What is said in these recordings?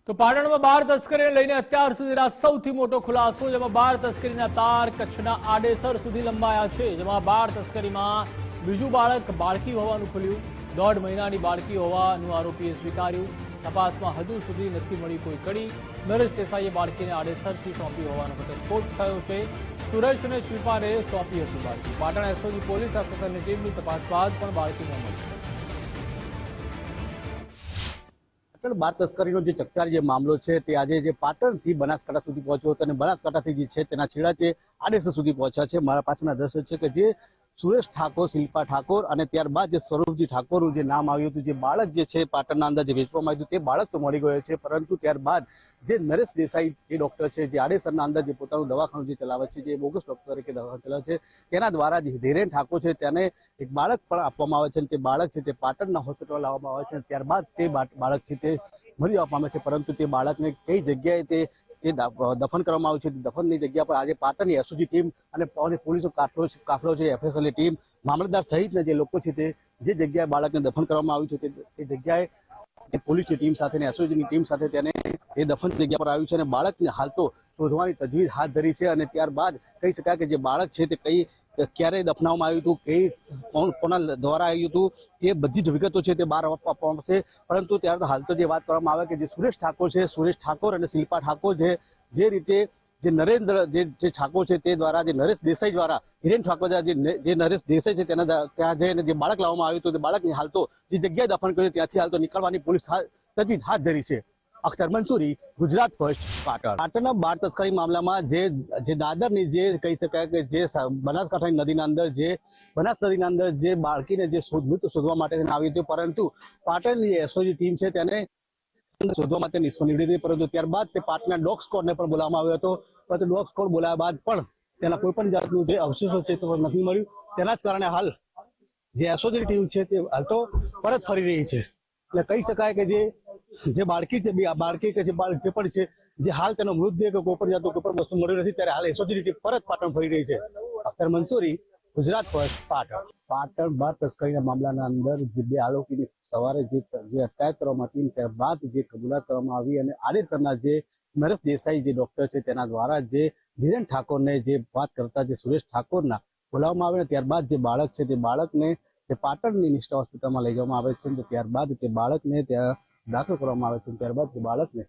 તો પાટણમાં બાળ તસ્કરીને લઈને અત્યાર સુધીના સૌથી મોટો ખુલાસો, જેમાં બાળ તસ્કરીના તાર કચ્છના આડેસર સુધી લંબાયા છે, જેમાં બાળ તસ્કરીમાં બીજું બાળકી હોવાનું ખુલ્યું। 1.5 મહિનાની બાળકી હોવાનું આરોપીએ સ્વીકાર્યું। તપાસમાં હજુ સુધી નથી મળી કોઈ કડી। નરેશ દેસાઈએ બાળકીને આડેસરથી સોંપી હોવાનો ઘટસ્ફોટ થયો છે। સુરેશ અને શિલ્પાને સોંપી હતી બાળકી। પાટણ એસઓજી પોલીસ એફએસએલની ટીમની તપાસ બાદ પણ બાળકીને મળી। બાળ તસ્કરીનો જે ચકચારી જે મામલો છે તે આજે જે પાટણથી બનાસકાંઠા સુધી પહોંચ્યો હતો અને બનાસકાંઠાથી જે છે તેના છેડા તે આડેસર સુધી પહોંચ્યા છે। મારા પાછળના દ્રશ્ય છે કે જે સુરેશ ઠાકોર, શિલ્પા ઠાકોર અને ત્યારબાદ જે સ્વરૂપજી ઠાકોરનું જે નામ આવ્યું હતું, જે બાળક જે છે પાટણના અંદર જે વેચવામાં આવ્યું તે બાળક તો મળી ગયો છે, પરંતુ ત્યારબાદ જે નરેશ દેસાઈ જે ડોક્ટર છે, જે આડેસરના અંદર જે પોતાનું દવાખાનું જે ચલાવે છે, જે બોગસ ડોક્ટર તરીકે દવાખાનું ચલાવે છે, તેના દ્વારા જે ધીરેન ઠાકોર છે તેને એક બાળક પણ આપવામાં આવે છે અને તે બાળક છે તે પાટણના હોસ્પિટલ લાવવામાં આવે છે। ત્યારબાદ તે બાળક છે તે મરી જવા પામે છે, પરંતુ તે બાળકને કઈ જગ્યાએ તે દફન કરવામાં આવ્યું છે, દફનની જગ્યા પર આજે પાટણની એસઓજી ટીમ અને પોલીસનો કાફલો છે, એફએસએલની ટીમ, મામલતદાર સહિતના જે લોકો છે તે જે જગ્યાએ બાળકને દફન કરવામાં આવ્યું છે તે જગ્યાએ પોલીસની ટીમ સાથે અને એસઓજીની ટીમ સાથે તેને એ દફન જગ્યા પર આવ્યું છે અને બાળકને હાલ તો શોધવાની તજવીજ હાથ ધરી છે। અને ત્યારબાદ કહી શકાય કે જે બાળક છે તે ક્યારે દફનાવવામાં આવ્યું હતું, કોના દ્વારા આવ્યું હતું, એ બધી જ વિગતો છે તે બહાર આપવામાં આવશે। પરંતુ ત્યારે હાલ તો જે વાત કરવામાં આવે કે જે સુરેશ ઠાકોર છે, સુરેશ ઠાકોર અને શિલ્પા ઠાકોર જે રીતે જે નરેન્દ્ર જે ઠાકોર છે તે દ્વારા, જે નરેશ દેસાઈ દ્વારા, હિરેન ઠાકોર જે નરેશ દેસાઈ છે તેના ત્યાં જઈને જે બાળક લાવવામાં આવ્યું હતું તે બાળકની હાલ તો જે જગ્યાએ દફન કર્યું ત્યાંથી હાલ તો નીકળવાની પોલીસ તજવીજ હાથ ધરી છે। અખ્તર મંસૂરી, ગુજરાત ફર્સ્ટ, પાટણ। પાટણના બાળ તસ્કરી મામલામાં જે દાદરની જે કહી શકાય કે જે બનાસકાંઠાની નદીના અંદર બનાસ નદીના અંદર જે બાળકીને જે મૃત શોધવા માટે આવી હતી, પરંતુ પાટણની એસઓજી ટીમ છે તેને શોધવા માટે નિષ્ફળ નીવડી હતી। પરંતુ ત્યારબાદ તે પાટણના ડોગ સ્કોડને પણ બોલાવવામાં આવ્યો હતો, પરંતુ ડોગ સ્કોડ બોલાવ્યા બાદ પણ તેના કોઈ પણ જાતનું જે અવશેષો છે તે નથી મળ્યું। તેના જ કારણે હાલ જે એસઓજી ટીમ છે તે હાલ તો પરત ફરી રહી છે। એટલે કહી શકાય કે જે બાળકી છે, બાળકી કે જે બાળક જે પણ છે, જે હાલ તેનો મૃતદેહ કે કોઈ પણ જાતનું કોઈ પણ વસ્તુ મળ્યું નથી, ત્યારે હાલ એસઓજી ટીમ પરત પાટણ ફરી રહી છે। અખ્તર મંસૂરી, ગુજરાત ફર્સ્ટ, પાટણ। પાટણ બાળ તસ્કરીના મામલાના અંદર જે બે આરોપીની સવારે જે અટકાયત કરવામાં હતી, ત્યારબાદ જે કબૂલાત કરવામાં આવી અને આડેસરના જે નરેશ દેસાઈ જે ડોક્ટર છે તેના દ્વારા જે ધીરેન ઠાકોરને જે વાત કરતા જે સુરેશ ઠાકોરના બોલાવવામાં આવે, ત્યારબાદ જે બાળક છે તે બાળકને તે પાટણની નિષ્ઠા હોસ્પિટલમાં લઈ જવામાં આવે છે। ત્યારબાદ તે બાળકને ત્યાં દાખલ કરવામાં આવે છે। ત્યારબાદ તે બાળકને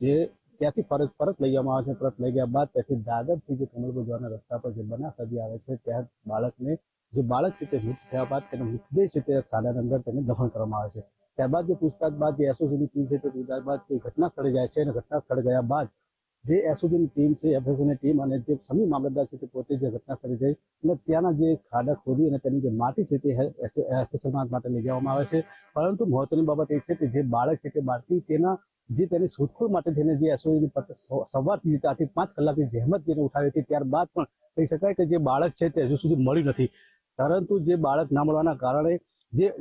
જે ત્યાંથી પરત લઈ જવામાં આવે છે। પરત લઈ ગયા બાદ ત્યાંથી દાદરથી જે કમલપુર જવાના રસ્તા પર જે બનાસ નદી આવે છે ત્યાં બાળકને જે બાળક છે તે મૃત થયા બાદ તેનો મૃતદેહ છે તે ખાડાની અંદર તેને દફન કરવામાં આવે છે। ત્યારબાદ જે પૂછતાછ બાદ જે એસઓજીની ટીમ છે તે પૂછતાછ બાદ ઘટના સ્થળે જાય છે અને ઘટના સ્થળે ગયા બાદ જે એસઓજીની ટીમ છે, એફએસએલની ટીમ અને જે સમી મામલતદાર છે તે પોતે જે ઘટના સ્થળે જઈ અને ત્યાંના જે ખાડા ખોદી અને તેની જે માટી છે તે એફએસએલ માટે લઈ જવામાં આવે છે। પરંતુ મહત્વની બાબત એ છે કે જે બાળક છે તે બાળકી તેની શોધખોળ માટે થઈને જે એસઓજીની સવારથી 4 થી 5 કલાકની જહેમત જેને ઉઠાવી હતી, ત્યારબાદ પણ કહી શકાય કે જે બાળક છે તે હજુ સુધી મળ્યું નથી। પરંતુ જે બાળક ના મળવાના કારણે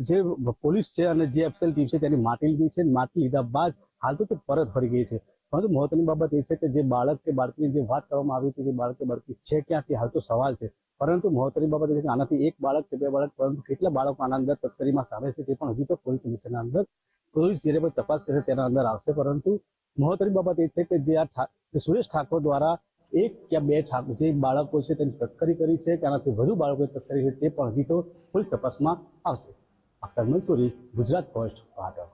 જે પોલીસ છે અને જે એફએસએલ ટીમ છે તેની માટી લીધી છે। માટી લીધા બાદ હાલ તો તે પરત ફરી ગઈ છે। પરંતુ મહત્વની બાબત એ છે કે જે બાળક કે બાળકીની જે વાત કરવામાં આવી હતી કે બાળક કે બાળકી છે ક્યાંથી, હાલ તો સવાલ છે। પરંતુ મહત્વની બાબત એ છે કે આનાથી એક બાળક કે બે બાળક, પરંતુ કેટલા બાળકો આના અંદર તસ્કરીમાં સામેલ છે તે પણ હજી તો પોલીસ કમિશનના અંદર પોલીસ જે પણ તપાસ કરશે તેના અંદર આવશે। પરંતુ મહત્વની બાબત એ છે કે જે સુરેશ ઠાકોર દ્વારા 1 કે 2 જે બાળકો છે તેની તસ્કરી કરી છે કે આનાથી વધુ બાળકોએ તસ્કરી કરી તે પણ હજી તો પોલીસ તપાસમાં આવશે। અખ્તર મંસૂરી, ગુજરાત ફર્સ્ટ, પાટણ।